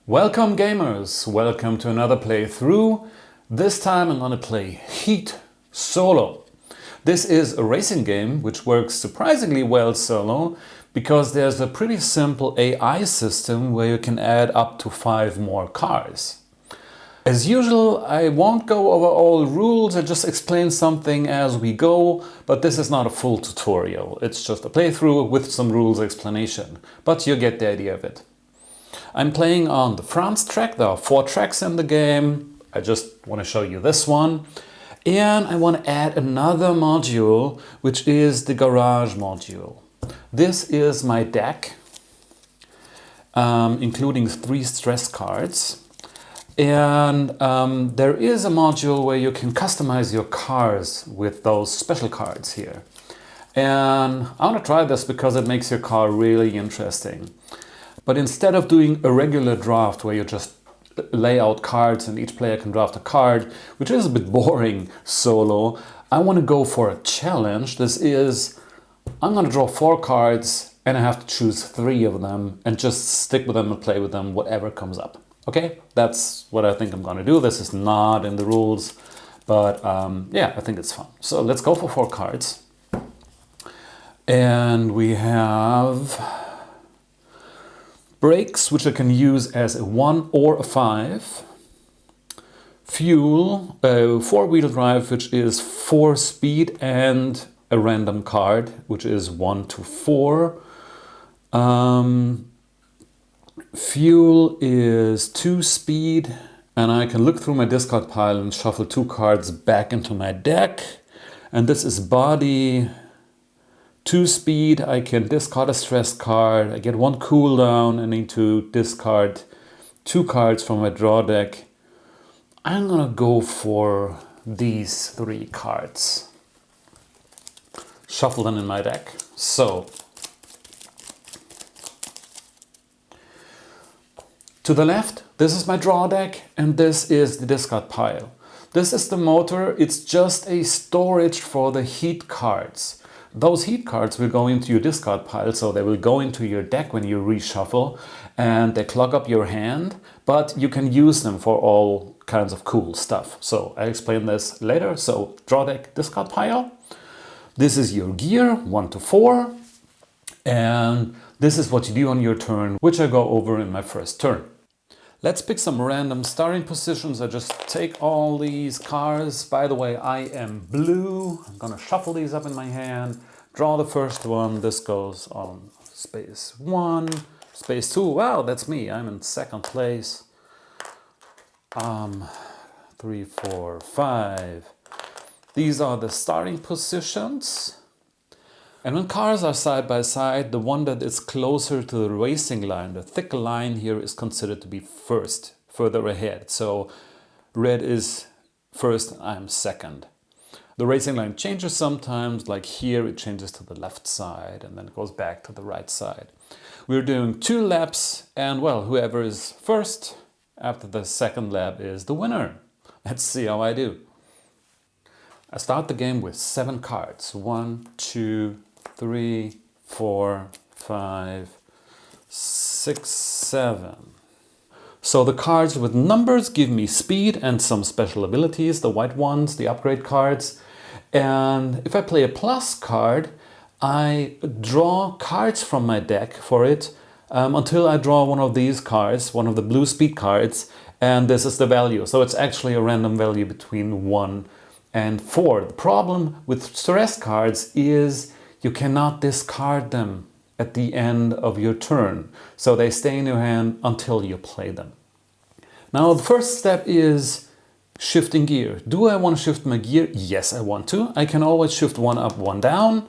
Welcome gamers, welcome to another playthrough. This time I'm gonna play Heat solo. This is a racing game which works surprisingly well solo because there's a pretty simple AI system where you can add up to 5 more cars. As usual, I won't go over all rules, I just explain something as we go, but this is not a full tutorial. It's just a playthrough with some rules explanation, but you get the idea of it. I'm playing on the France track. There are 4 tracks in the game. I just want to show you this one. And I want to add another module, which is the garage module. This is my deck, including 3 stress cards. And there is a module where you can customize your cars with those special cards here. And I want to try this because it makes your car really interesting. But instead of doing a regular draft where you just lay out cards and each player can draft a card, which is a bit boring solo, I want to go for a challenge. This is, I'm going to draw 4 cards and I have to choose 3 of them and just stick with them and play with them, whatever comes up. Okay, that's what I think I'm going to do. This is not in the rules, but yeah, I think it's fun. So let's go for 4 cards. And we have brakes, which I can use as a 1 or a 5. Fuel, 4-wheel drive, which is 4 speed and a random card, which is 1 to 4. Fuel is 2 speed, and I can look through my discard pile and shuffle 2 cards back into my deck. And this is body. 2 speed, I can discard a stress card, I get 1 cooldown, I need to discard 2 cards from my draw deck. I'm gonna go for these 3 cards. Shuffle them in my deck. So, to the left, this is my draw deck and this is the discard pile. This is the motor, it's just a storage for the heat cards. Those heat cards will go into your discard pile, so they will go into your deck when you reshuffle and they clog up your hand, but you can use them for all kinds of cool stuff. So I'll explain this later. So draw deck, discard pile. This is your gear, 1 to 4. And this is what you do on your turn, which I go over in my first turn. Let's pick some random starting positions. I just take all these cars. By the way, I am blue. I'm gonna shuffle these up in my hand, draw the first one. This goes on space 1, space 2. Wow, that's me. I'm in 2nd place. 3, 4, 5. These are the starting positions. And when cars are side by side, the one that is closer to the racing line, the thick line here, is considered to be first, further ahead. So red is first, I'm second. The racing line changes sometimes, like here it changes to the left side and then it goes back to the right side. We're doing 2 laps and well, whoever is first after the 2nd lap is the winner. Let's see how I do. I start the game with 7 cards. 1, 2, 3, 4, 5, 6, 7. So the cards with numbers give me speed and some special abilities, the white ones, the upgrade cards. And if I play a plus card, I draw cards from my deck for it until I draw one of these cards, one of the blue speed cards, and this is the value. So it's actually a random value between 1 and 4. The problem with stress cards is you cannot discard them at the end of your turn. So they stay in your hand until you play them. Now the first step is shifting gear. Do I want to shift my gear? Yes, I want to. I can always shift 1 up, 1 down.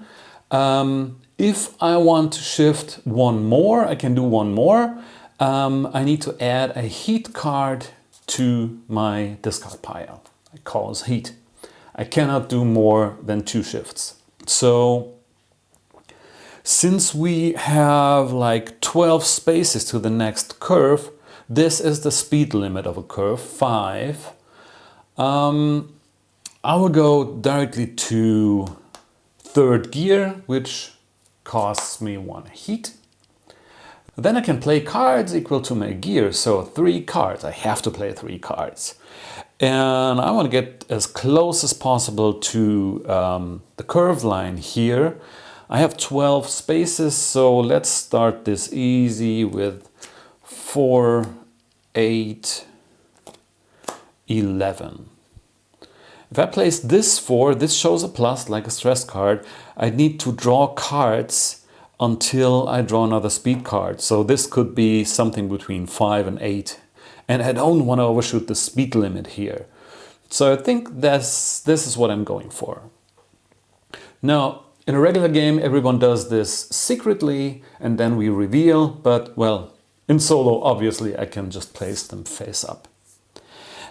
If I want to shift 1 more, I can do 1 more. I need to add a heat card to my discard pile. I cause heat. I cannot do more than 2 shifts. So since we have like 12 spaces to the next curve, this is the speed limit of a curve, 5. I will go directly to 3rd gear, which costs me 1 heat. Then I can play cards equal to my gear, so 3 cards. I have to play 3 cards. And I want to get as close as possible to the curve line here. I have 12 spaces, so let's start this easy with 4, 8, 11. If I place this 4, this shows a plus like a stress card. I need to draw cards until I draw another speed card. So this could be something between 5 and 8. And I don't want to overshoot the speed limit here. So I think this is what I'm going for. Now, in a regular game, everyone does this secretly and then we reveal. But, well, in solo, obviously, I can just place them face up.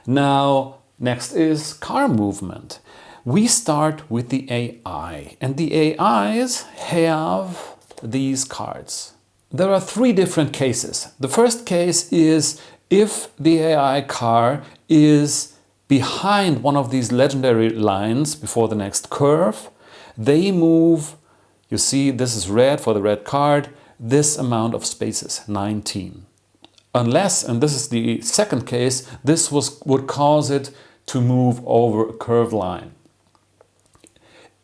Now, next is car movement. We start with the AI, and the AIs have these cards. There are 3 different cases. The first case is if the AI car is behind one of these legendary lines before the next curve, they move, you see this is red for the red card, this amount of spaces, 19. Unless, and this is the second case, this would cause it to move over a curved line.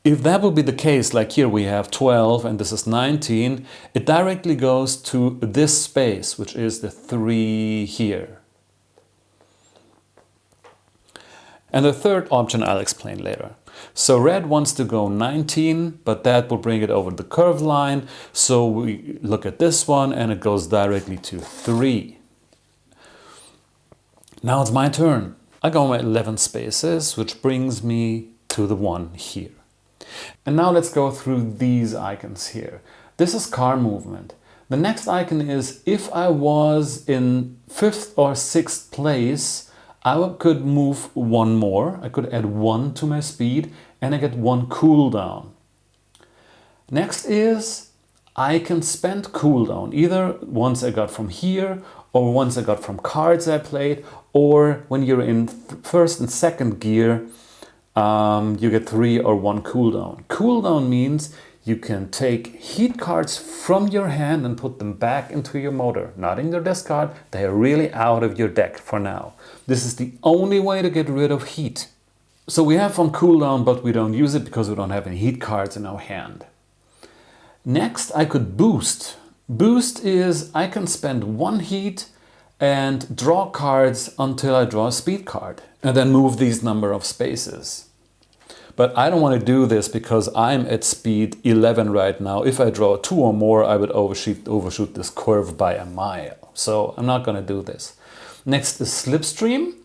If that would be the case, like here we have 12 and this is 19, it directly goes to this space, which is the 3 here. And the third option I'll explain later. So red wants to go 19, but that will bring it over the curved line. So we look at this one and it goes directly to 3. Now it's my turn. I go my 11 spaces, which brings me to the 1 here. And now let's go through these icons here. This is car movement. The next icon is if I was in 5th or 6th place, I could move 1 more. I could add 1 to my speed and I get 1 cooldown. Next is I can spend cooldown either once I got from here or once I got from cards I played, or when you're in 1st and 2nd gear, you get 3 or 1 cooldown. Cooldown means you can take heat cards from your hand and put them back into your motor. Not in your discard, they are really out of your deck for now. This is the only way to get rid of heat. So we have on cooldown, but we don't use it because we don't have any heat cards in our hand. Next, I could boost. Boost is I can spend 1 heat and draw cards until I draw a speed card and then move these number of spaces. But I don't want to do this because I'm at speed 11 right now. If I draw 2 or more, I would overshoot this curve by a mile. So I'm not going to do this. Next is slipstream.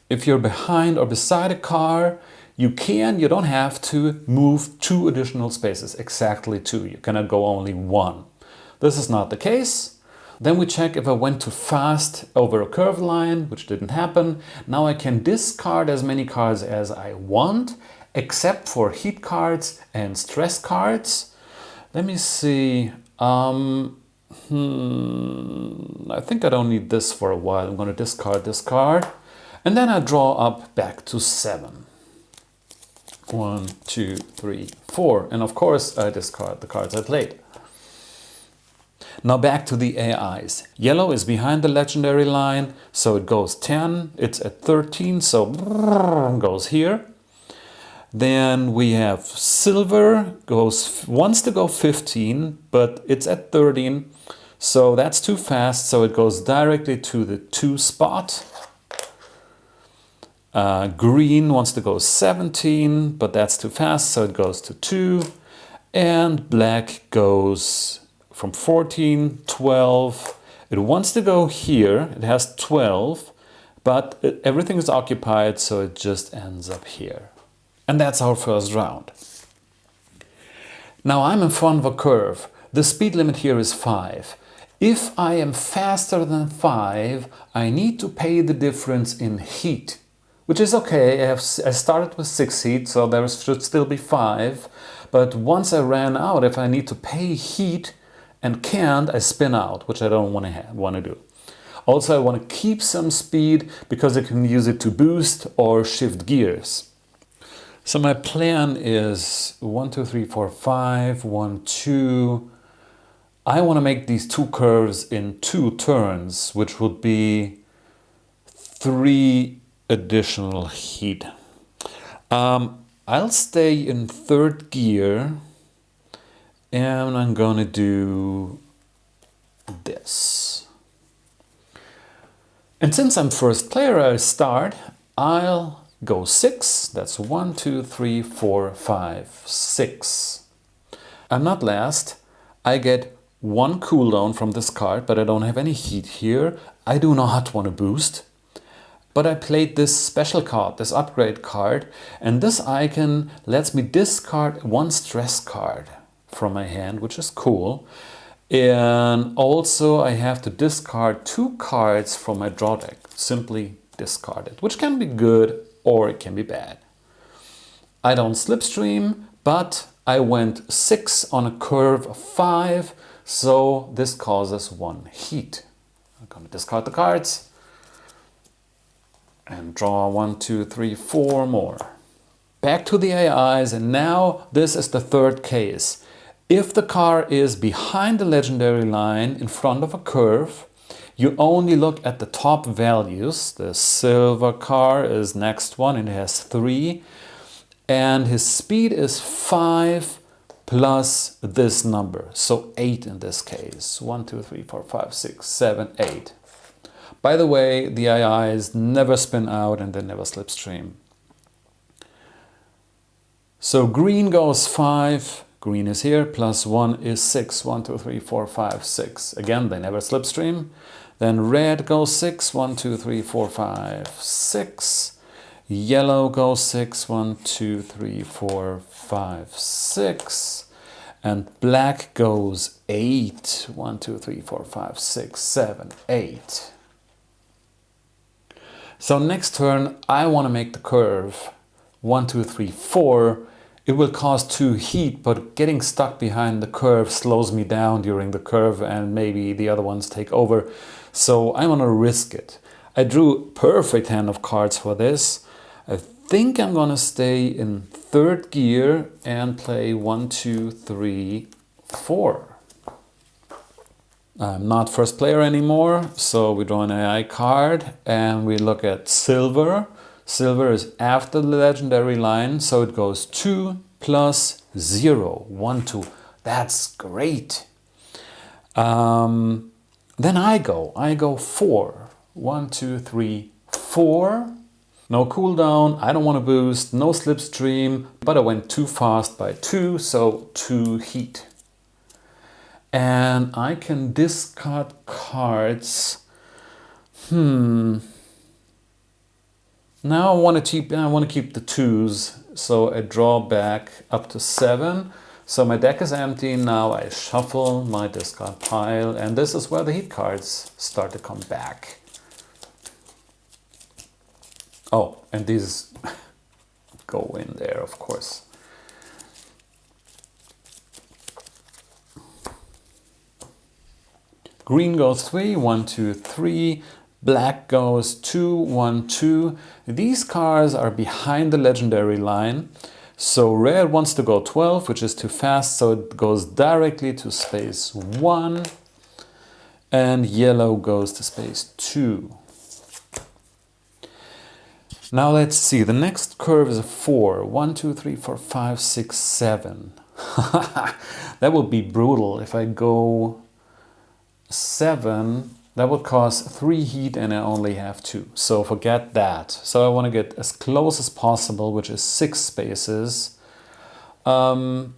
If you're behind or beside a car, you don't have to move 2 additional spaces, exactly 2. You cannot go only 1. This is not the case. Then we check if I went too fast over a curved line, which didn't happen. Now I can discard as many cards as I want, except for heat cards and stress cards. Let me see. I think I don't need this for a while. I'm going to discard this card. And then I draw up back to 7. 1, 2, 3, 4. And of course I discard the cards I played. Now back to the AIs. Yellow is behind the legendary line, so it goes 10. It's at 13, so goes here. Then we have silver, wants to go 15, but it's at 13. So that's too fast, so it goes directly to the 2 spot. Green wants to go 17, but that's too fast, so it goes to 2. And black goes from 14, 12. It wants to go here. It has 12, but everything is occupied, so it just ends up here. And that's our first round. Now I'm in front of a curve. The speed limit here is 5. If I am faster than 5, I need to pay the difference in heat, which is okay. I started with 6 heat, so there should still be 5. But once I ran out, if I need to pay heat and can't, I spin out, which I don't want to do. Also, I want to keep some speed because I can use it to boost or shift gears. So my plan is 1, 2, 3, 4, 5, 1, 2. I want to make these two curves in 2 turns, which would be 3 additional heat. I'll stay in 3rd gear and I'm gonna do this. And since I'm first player, I start, I'll go 6. That's 1, 2, 3, 4, 5, 6. I'm not last. I get 1 cooldown from this card, but I don't have any heat here. I do not want to boost. But I played this special card, this upgrade card, and this icon lets me discard 1 stress card from my hand, which is cool. And also I have to discard 2 cards from my draw deck, simply discard it, which can be good or it can be bad. I don't slipstream, but I went 6 on a curve of 5, so this causes 1 heat. I'm going to discard the cards and draw 1, 2, 3, 4 more. Back to the AIs, and now this is the 3rd case. If the car is behind the legendary line in front of a curve, you only look at the top values. The silver car is next one and it has 3. And his speed is 5 plus this number. So 8 in this case. 1, 2, 3, 4, 5, 6, 7, 8. By the way, the AIs never spin out and they never slipstream. So green goes 5, green is here, plus 1 is 6, 1, 2, 3, 4, 5, 6. Again, they never slipstream. Then red goes 6, 1, 2, 3, 4, 5, 6. Yellow goes 6, 1, 2, 3, 4, 5, 6. And black goes 8, 1, 2, 3, 4, 5, 6, 7, 8. So next turn, I want to make the curve 1, 2, 3, 4. It will cause 2 heat, but getting stuck behind the curve slows me down during the curve and maybe the other ones take over. So I'm gonna risk it. I drew a perfect hand of cards for this. I think I'm gonna stay in 3rd gear and play 1, 2, 3, 4. I'm not first player anymore, so we draw an AI card and we look at silver. Silver is after the legendary line, so it goes 2 plus 0, 1, 2. That's great. Then I go 4. 1, 2, 3, 4. No cooldown, I don't want to boost, no slipstream, but I went too fast by 2, so 2 heat. And I can discard cards. Now I want to keep the 2s, so I draw back up to 7. So my deck is empty. Now I shuffle my discard pile, and this is where the heat cards start to come back. Oh, and these go in there, of course. Green goes 3, 1, 2, 3. Black goes 2, 1, 2. These cards are behind the legendary line. So red wants to go 12, which is too fast, so it goes directly to space 1. And yellow goes to space 2. Now let's see, the next curve is a 4. 1, 2, 3, 4, 5, 6, 7. That would be brutal if I go 7. That would cost 3 heat and I only have 2. So forget that. So I want to get as close as possible, which is 6 spaces. And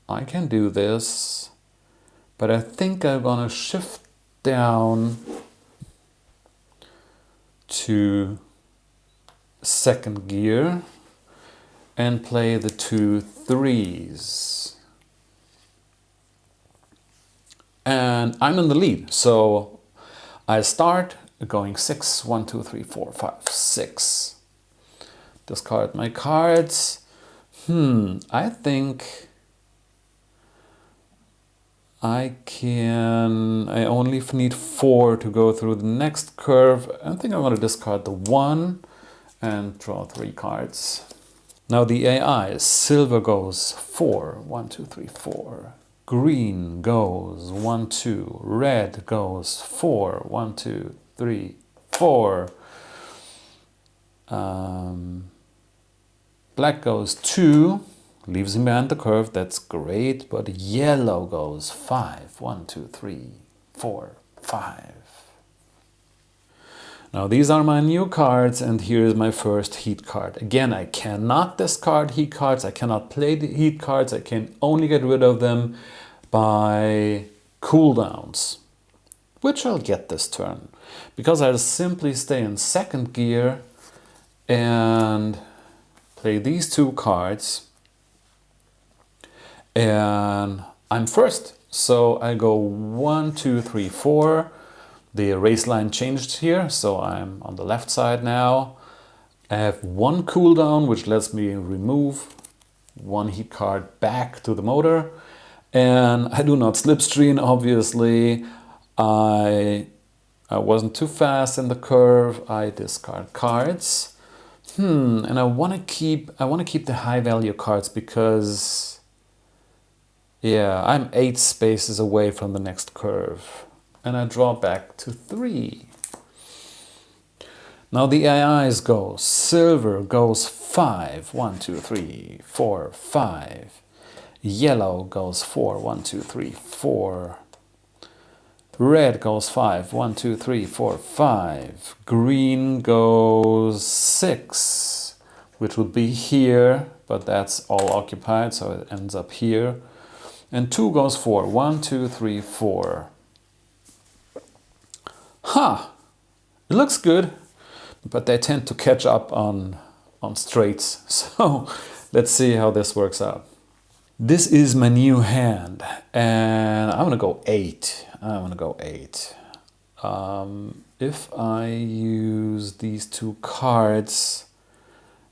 I can do this, but I think I'm going to shift down to 2nd gear and play the 2 3s. And I'm in the lead, so I start going 6, 1, 2, 3, 4, 5, 6. Discard my cards. I think I only need 4 to go through the next curve. I think I'm going to discard the 1 and draw 3 cards. Now the AI, silver goes 4, 1, 2, 3, 4. Green goes 1, 2. Red goes 4, 1, 2, 3, 4. Black goes 2, leaves him behind the curve, that's great, but yellow goes 5, 1, 2, 3, 4, 5. Now these are my new cards, and here's my first heat card. Again, I cannot discard heat cards, I cannot play the heat cards, I can only get rid of them by cooldowns, which I'll get this turn, because I'll simply stay in second gear and play these two cards, and I'm first. So I go 1, 2, 3, 4. The race line changed here, so I'm on the left side now. I have one cooldown, which lets me remove one heat card back to the motor. And I do not slipstream, obviously. I wasn't too fast in the curve. I discard cards. And I want to keep the high value cards because, yeah, I'm 8 spaces away from the next curve. And I draw back to 3. Now the AIs go, silver goes 5, 1, 2, 3, 4, 5. Yellow goes 4, 1, 2, 3, 4. Red goes 5, 1, 2, 3, 4, 5. Green goes 6, which would be here, but that's all occupied, so it ends up here. And 2 goes 4, 1, 2, 3, 4. It looks good, but they tend to catch up on straights. So let's see how this works out. This is my new hand, and I'm gonna go 8. If I use these 2 cards,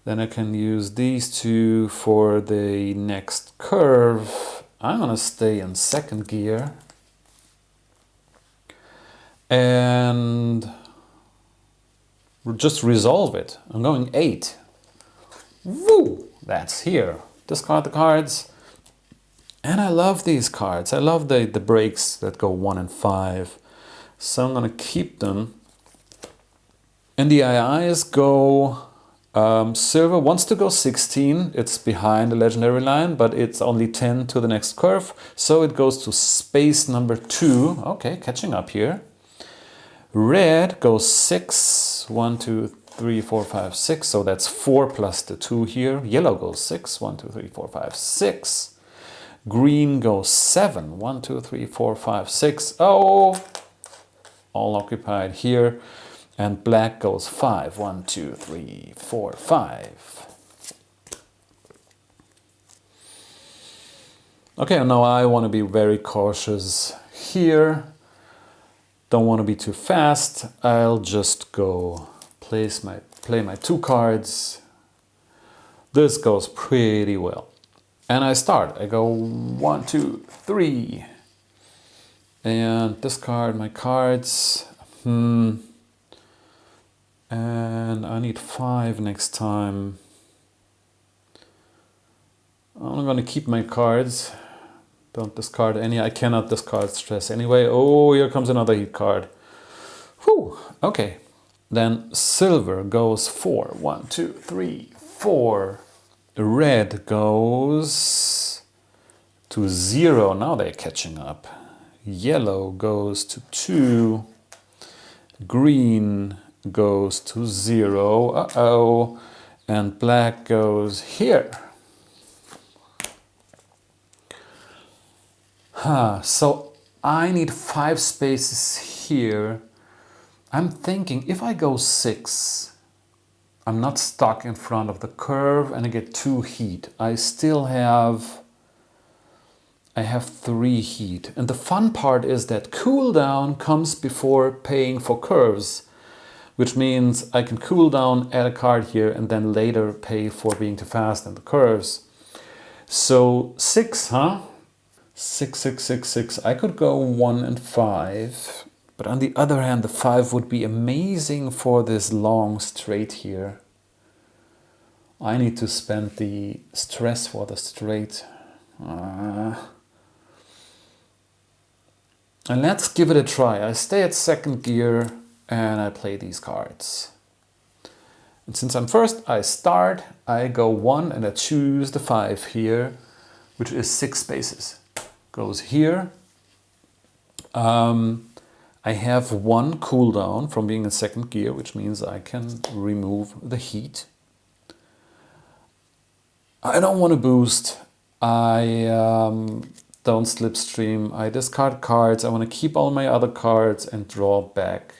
then I can use these 2 for the next curve. I'm gonna stay in second gear and just resolve it. I'm going 8. Woo! That's here. Discard the cards. And I love these cards. I love the breaks that go 1 and 5. So I'm going to keep them. And the AIs go... silver wants to go 16. It's behind the legendary line, but it's only 10 to the next curve. So it goes to space number 2. Okay, catching up here. Red goes 6. 1, 2, 3, 4, 5, 6. So that's 4 plus the 2 here. Yellow goes 6. 1, 2, 3, 4, 5, 6. Green goes 7. 1, 2, 3, 4, 5, 6. Oh! All occupied here. And black goes 5. 1, 2, 3, 4, 5. Okay, now I want to be very cautious here. Don't want to be too fast. I'll just go play my 2 cards. This goes pretty well. And I start. I go 1, 2, 3. And discard my cards. And I need 5 next time. I'm going to keep my cards. Don't discard any. I cannot discard stress anyway. Oh, here comes another heat card. Whew. Okay. Then silver goes 4. 1, 2, 3, 4. Red goes to 0. Now they're catching up. Yellow goes to 2. Green goes to 0. Uh-oh. And black goes here. So I need 5 spaces here. I'm thinking if I go 6, I'm not stuck in front of the curve and I get 2 heat. I have 3 heat. And the fun part is that cooldown comes before paying for curves, which means I can cool down, add a card here, and then later pay for being too fast in the curves. So 6, huh? 6, 6, 6, 6. I could go 1 and 5. But on the other hand, the 5 would be amazing for this long straight here. I need to spend the stress for the straight. And let's give it a try. I stay at second gear and I play these cards. And since I'm first, I start, I go 1 and I choose the 5 here, which is 6 spaces. Goes here. I have 1 cooldown from being in second gear, which means I can remove the heat. I don't want to boost. I don't slipstream. I discard cards. I want to keep all my other cards and draw back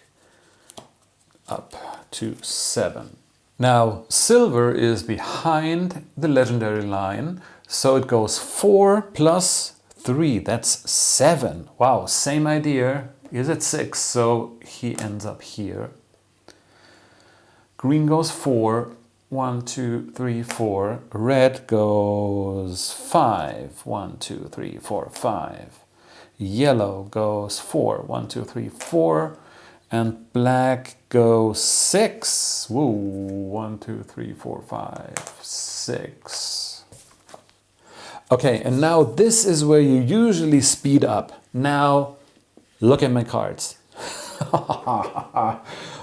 up to 7. Now, silver is behind the legendary line, so it goes 4 plus 3. That's 7. Wow, same idea. Is at 6, so he ends up here. Green goes 4. 1, 2, 3, 4. Red goes 5. 1, 2, 3, 4, 5. Yellow goes 4. 1, 2, 3, 4. And black goes 6. Woo. 1, 2, 3, 4, 5, 6. Okay, and now this is where you usually speed up. Now, look at my cards.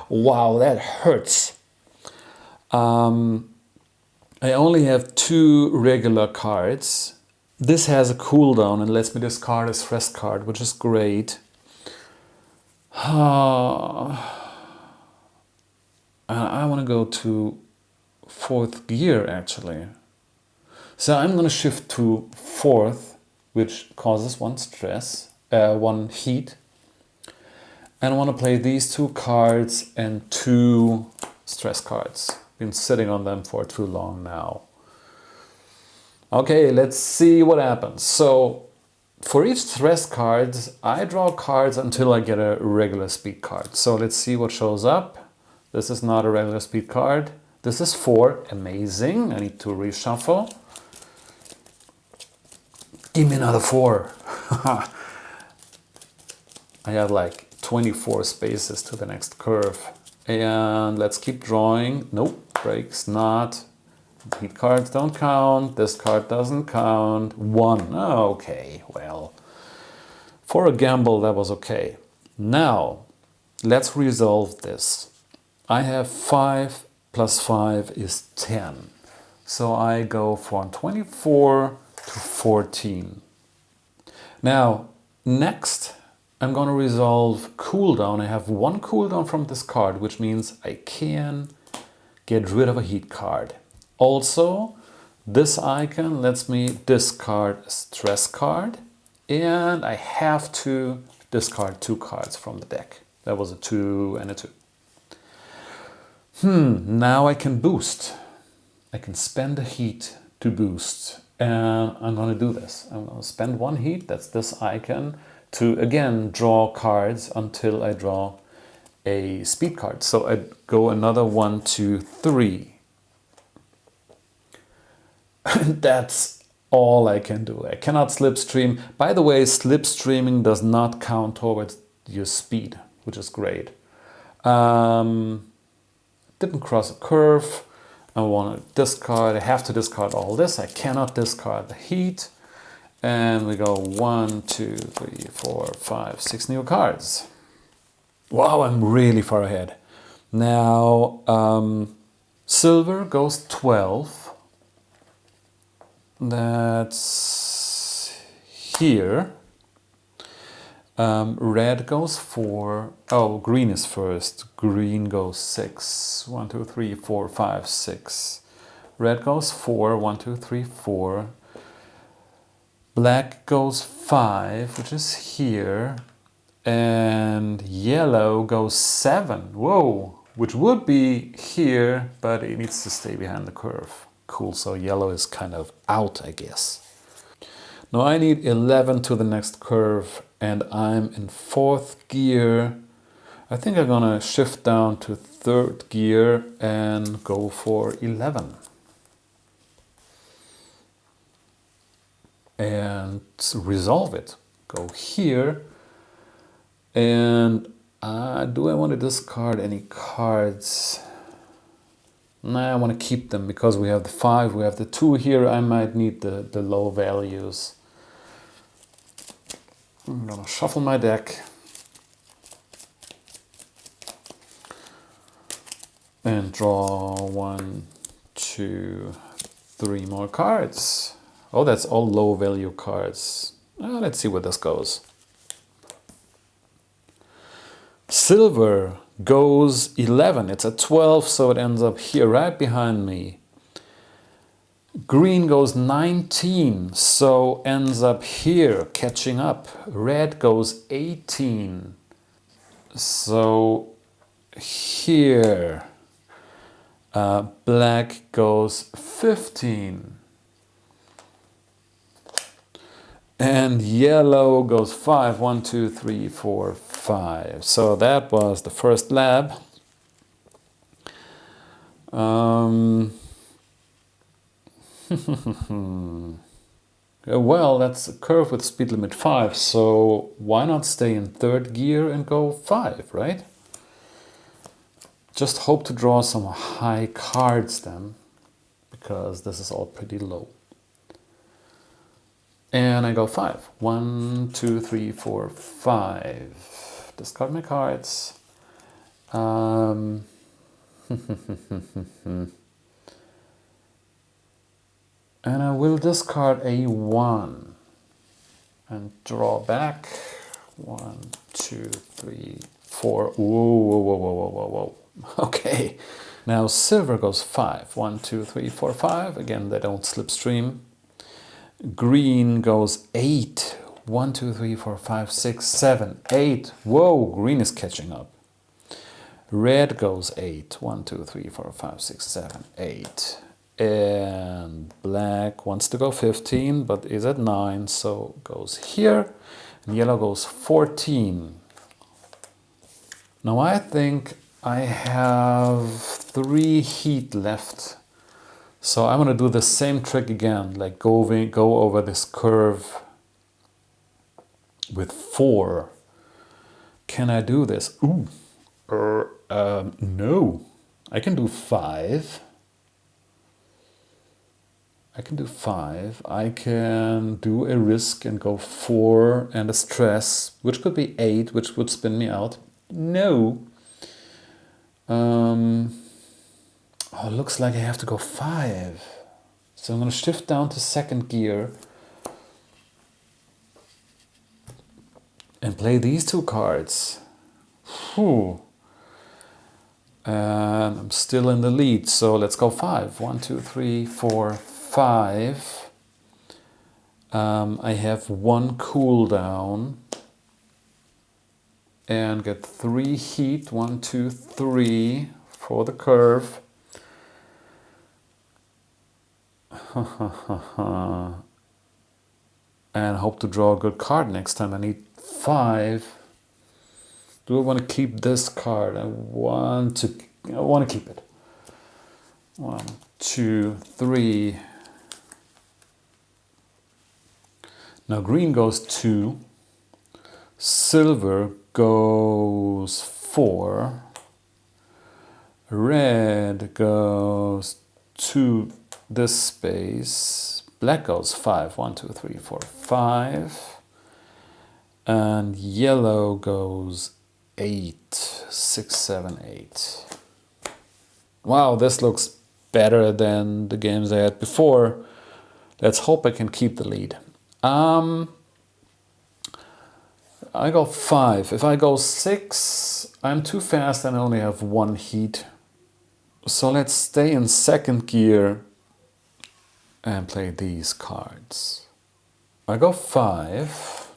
Wow, that hurts. I only have 2 regular cards. This has a cooldown and lets me discard a stress card, which is great. And I want to go to 4th gear actually. So I'm going to shift to 4th, which causes 1 stress, 1 heat. And I want to play these 2 cards and 2 stress cards. Been sitting on them for too long now. Okay, let's see what happens. So for each stress card, I draw cards until I get a regular speed card. So let's see what shows up. This is not a regular speed card. This is 4. Amazing. I need to reshuffle. Give me another 4. I have like 24 spaces to the next curve. And let's keep drawing. Nope, breaks not. Heat cards don't count. This card doesn't count. 1. Oh, okay, well, for a gamble, that was okay. Now, let's resolve this. I have 5 plus 5 is 10. So I go from 24 to 14. Now, next, I'm going to resolve cooldown. I have 1 cooldown from this card, which means I can get rid of a heat card. Also, this icon lets me discard a stress card, and I have to discard 2 cards from the deck. That was a 2 and a 2. Now I can boost. I can spend a heat to boost, and I'm going to do this. I'm going to spend 1 heat, that's this icon, to again draw cards until I draw a speed card. So I go another 1, 2, 3. That's all I can do. I cannot slipstream. By the way, slipstreaming does not count towards your speed, which is great. Didn't cross a curve. I want to discard. I have to discard all this. I cannot discard the heat. And we go 1, 2, 3, 4, 5, 6 new cards. Wow, I'm really far ahead. Now, silver goes 12. That's here. Red goes 4. Oh, green is first. Green goes 6. 1, 2, 3, 4, 5, 6. Red goes 4. 1, 2, 3, 4. Black goes 5, which is here. And yellow goes 7. Whoa, which would be here, but it needs to stay behind the curve. Cool, so yellow is kind of out, I guess. Now I need 11 to the next curve, and I'm in 4th gear. I think I'm gonna shift down to 3rd gear and go for 11. And resolve it. Go here. And do I want to discard any cards? Nah, I want to keep them because we have the 5, we have the 2 here. I might need the low values. I'm gonna shuffle my deck. And draw 1, 2, 3 more cards. Oh, that's all low value cards. Let's see where this goes. Silver goes 11. It's at 12, so it ends up here right behind me. Green goes 19, so ends up here, catching up. Red goes 18, so here. Black goes 15. And yellow goes 5. 1, 2, 3, 4, 5. So that was the first lab. Well, that's a curve with speed limit 5, so why not stay in 3rd gear and go 5, right? Just hope to draw some high cards then, because this is all pretty low. And I go 5. 1, 2, 3, 4, 5. Discard my cards. And I will discard a 1 and draw back. 1, 2, 3, 4. Whoa, whoa, whoa, whoa, whoa, whoa, whoa. Okay. Now silver goes 5. 1, 2, 3, 4, 5. Again, they don't slipstream. Green goes 8. 1, 2, 3, 4, 5, 6, 7, 8. Whoa, green is catching up. Red goes 8. 1, 2, 3, 4, 5, 6, 7, 8. And black wants to go 15, but is at 9, so goes here. And yellow goes 14. Now I think I have 3 heat left. So I'm going to do the same trick again, like go over this curve with 4. Can I do this? Ooh, no. I can do 5. I can do 5. I can do a risk and go 4 and a stress, which could be 8, which would spin me out. No. Oh, looks like I have to go 5. So I'm going to shift down to 2nd gear and play these 2 cards. Whew. And I'm still in the lead, so let's go 5. 1, 2, 3, 4, 5. I have 1 cooldown and get 3 heat. 1, 2, 3 for the curve. And hope to draw a good card next time. I need 5. Do I want to keep this card? I want to keep it. 1, 2, 3. Now green goes 2. Silver goes 4. Red goes to this space. Black goes 5. 1, 2, 3, 4, 5. And yellow goes 8. 6, 7, 8. Wow, this looks better than the games I had before. Let's hope I can keep the lead. I go 5. If I go 6, I'm too fast and I only have 1 heat. So let's stay in 2nd gear and play these cards. I go 5.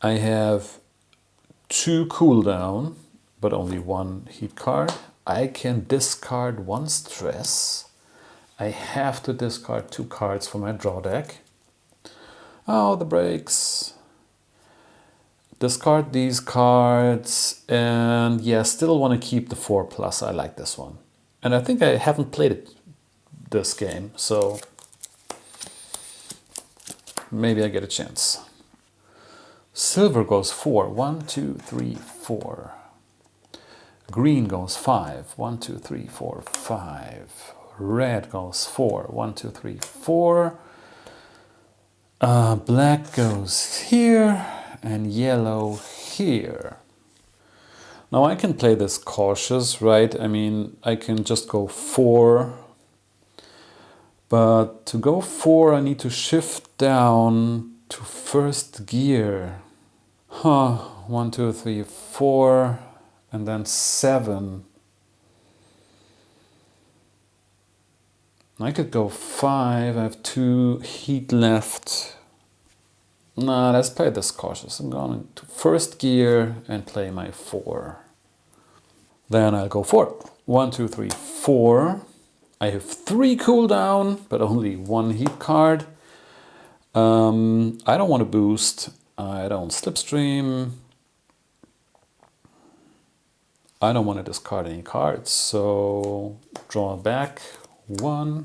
I have 2 cooldown, but only 1 heat card. I can discard 1 stress. I have to discard 2 cards for my draw deck. Oh, the breaks. Discard these cards, and yeah, still want to keep the 4+. I like this one. And I think I haven't played it this game, so maybe I get a chance. Silver goes 4. 1, 2, 3, 4. Green goes 5. 1, 2, 3, 4, 5. Red goes 4. 1, 2, 3, 4. Black goes here and yellow here. Now I can play this cautious, right? I mean, I can just go 4. But to go 4, I need to shift down to first gear. 1, 2, 3, 4, and then 7. I could go 5. I have 2 heat left. Nah, let's play this cautious. I'm going to first gear and play my 4. Then I'll go 4. 1, 2, 3, 4. I have 3 cooldown, but only 1 heat card. I don't want to boost. I don't slipstream. I don't want to discard any cards, so draw back 1.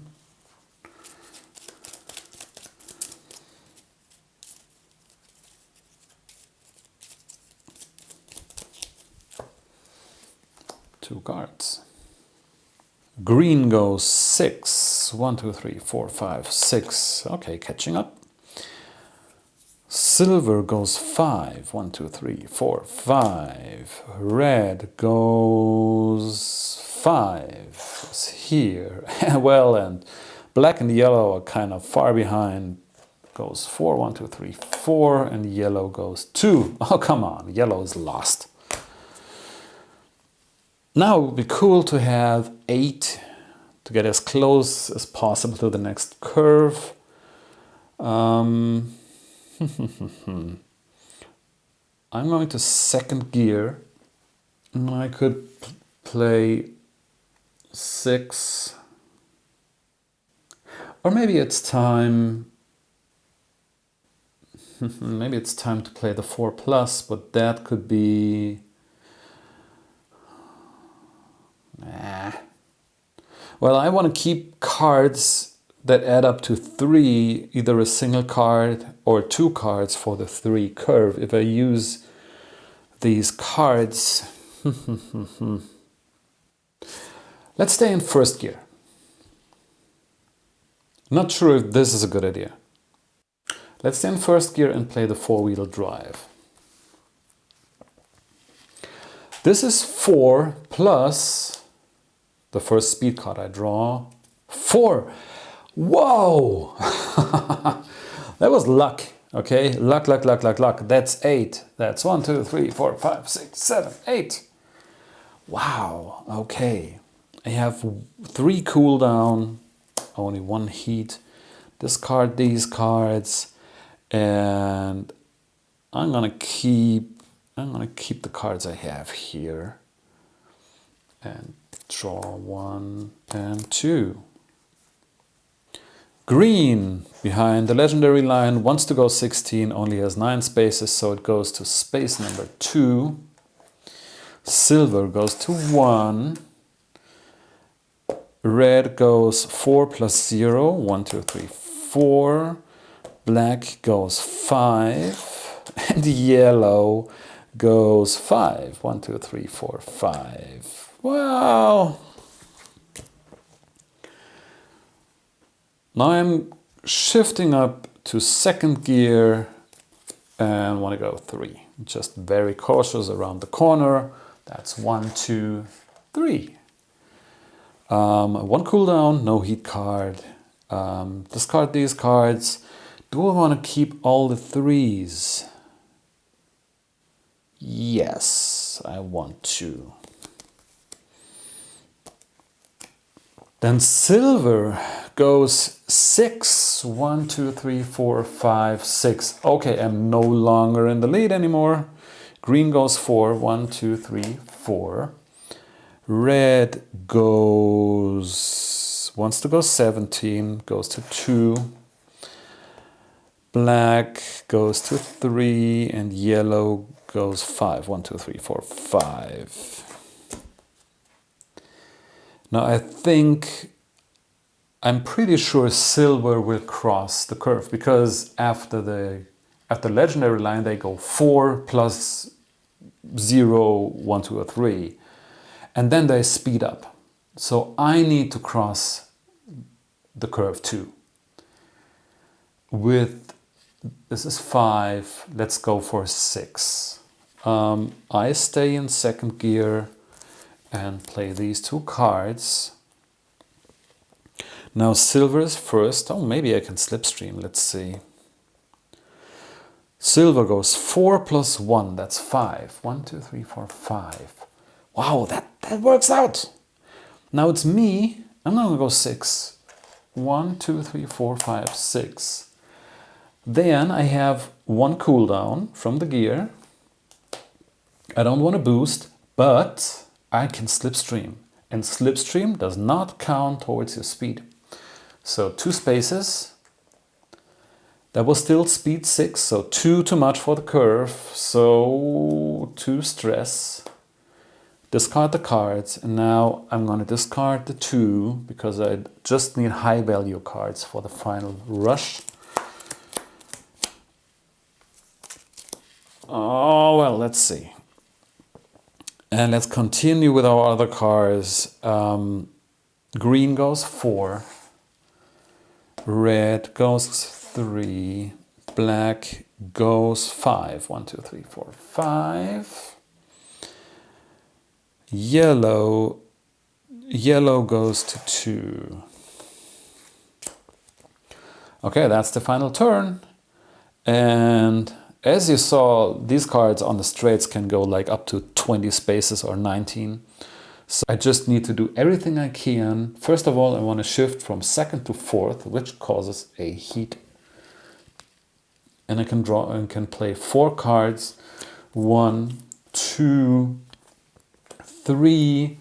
Two cards. Green goes 6. 1, 2, 3, 4, 5, 6. Okay, catching up. Silver goes 5. 1, 2, 3, 4, 5. Red goes 5. It's here. Well, and black and yellow are kind of far behind. Goes 4. 1, 2, 3, 4. And yellow goes 2. Oh, come on. Yellow is lost. Now it would be cool to have 8 to get as close as possible to the next curve. I'm going to second gear. I could play 6. Or maybe it's time... maybe it's time to play the 4 plus, but that could be... Well, I want to keep cards that add up to 3, either a single card or 2 cards for the 3 curve. If I use these cards... Let's stay in first gear. Not sure if this is a good idea. Let's stay in first gear and play the 4-wheel drive. This is 4 plus the first speed card I draw. 4! Whoa! That was luck, okay? Luck, luck, luck, luck, luck. That's 8. That's 1, 2, 3, 4, 5, 6, 7, 8. Wow, okay. I have 3 cooldown, only 1 heat. Discard these cards, and I'm gonna keep the cards I have here and draw 1 and 2. Green, behind the legendary line, wants to go 16, only has 9 spaces, so it goes to space number 2. Silver goes to 1. Red goes 4 plus 0, 1, 2, 3, 4. Black goes 5. And yellow goes 5. 1, 2, 3, 4, 5. Wow! Now I'm shifting up to second gear and want to go 3. Just very cautious around the corner. That's 1, 2, 3. 1 cooldown, no heat card. Discard these cards. Do I want to keep all the 3s? Yes, I want to. Then silver goes 6. 1, 2, 3, 4, 5, 6. Okay, I'm no longer in the lead anymore. Green goes 4. 1, 2, 3, 4. Red wants to go 17, goes to 2. Black goes to 3, and yellow goes 5. 1, 2, 3, 4, 5. Now I'm pretty sure silver will cross the curve, because after legendary line they go 4 plus 0, 1, 2, or 3. and then they speed up. So I need to cross the curve too. With, this is 5, let's go for 6. I stay in second gear and play these 2 cards. Now silver is first. Oh, maybe I can slipstream, let's see. Silver goes 4 plus 1, that's 5. 1, 2, 3, 4, 5. Wow, that works out. Now it's me, I'm gonna go 6. 1, 2, 3, 4, 5, 6. Then I have 1 cooldown from the gear. I don't want to boost, but I can slipstream. And slipstream does not count towards your speed. So 2 spaces. That was still speed 6, so 2 too much for the curve. So 2 stress. Discard the cards, and now I'm going to discard the 2 because I just need high value cards for the final rush. Oh, well, let's see. And let's continue with our other cards. Green goes 4. Red goes 3. Black goes 5. 1, 2, 3, 4, 5. Yellow goes to 2. Okay, that's the final turn. And as you saw, these cards on the straights can go like up to 20 spaces or 19. So I just need to do everything I can. First of all, I want to shift from second to fourth, which causes a heat. And I can draw and can play 4 cards. 1, 2, 3.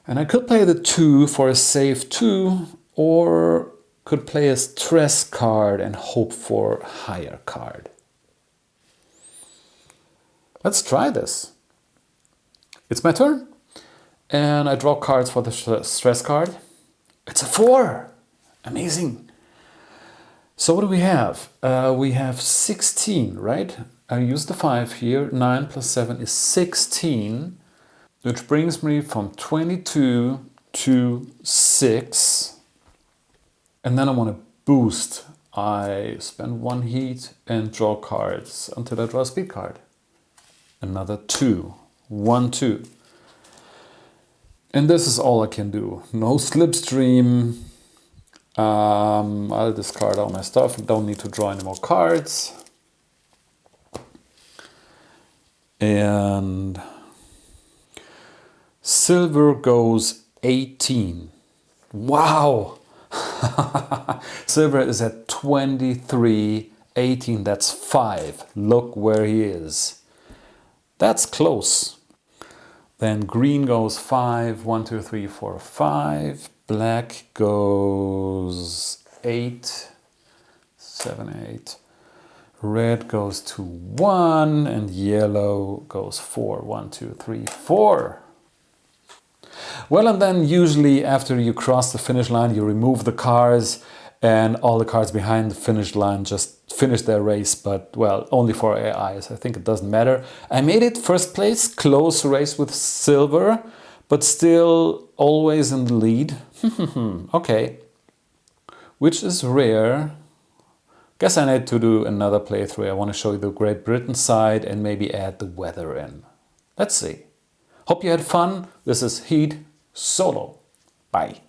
And I could play the 2 for a save 2, or could play a stress card and hope for a higher card. Let's try this. It's my turn. And I draw cards for the stress card. It's a 4. Amazing. So what do we have? We have 16, right? I use the 5 here. 9 plus 7 is 16. Which brings me from 22 to 6. And then I want to boost. I spend 1 heat and draw cards until I draw a speed card. Another 2. 1, 2. And this is all I can do. No slipstream. I'll discard all my stuff. Don't need to draw any more cards. And silver goes 18. Wow! Silver is at 23. 18, that's 5. Look where he is. That's close. Then green goes 5. 1, 2, 3, 4, 5. Black goes 8. 7, 8. Red goes to 1. And yellow goes 4. 1, 2, 3, 4. Well, and then usually after you cross the finish line, you remove the cars, and all the cars behind the finish line just finish their race, but well, only for AIs. I think it doesn't matter. I made it first place, close race with silver, but still always in the lead. Okay, which is rare. Guess I need to do another playthrough. I want to show you the Great Britain side and maybe add the weather in. Let's see. Hope you had fun. This is Heat Solo. Bye.